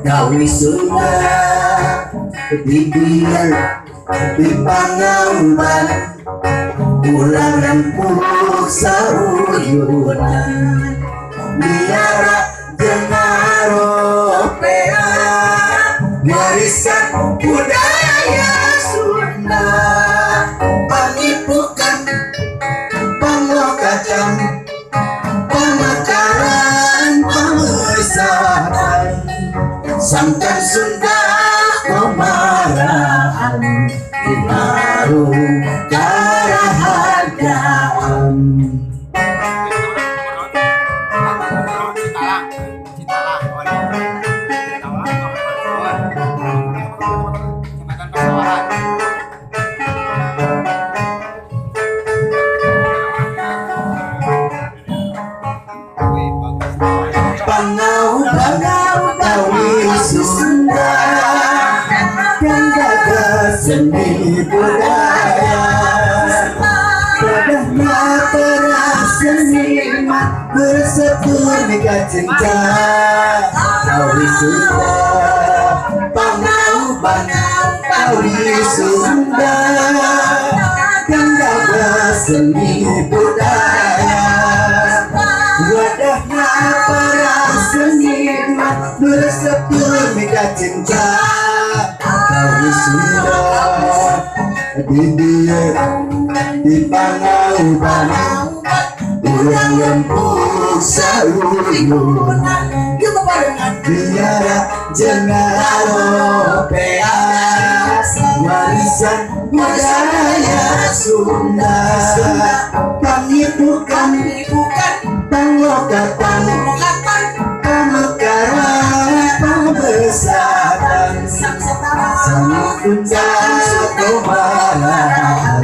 gawi Sunda dibiar di Pangauban ulang rempuk sauyunan biara jengaropea warisan budaya Sunda pangipukan pangokacang pemekaran pengesahan sangkan Sunda kemarahan dinaruh karahargaan gawi Sunda dan gagas seni budaya padahnya para seniman bersepur mega cinta gawi Sunda Pangauban gawi Sunda dan gagas seni budaya wadahnya para seniman bersepur mega cinta gawi Sunda di Pangauban ulang rempuk sauyunan biara jengaropea warisan budaya Sunda pangipukan pangokatan pemekaran pembesaran sangkunda kemarahan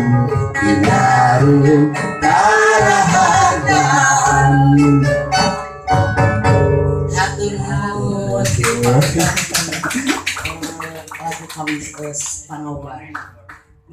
dinaruh karahargaan hatur nuhun lagu Kawis Pangauban.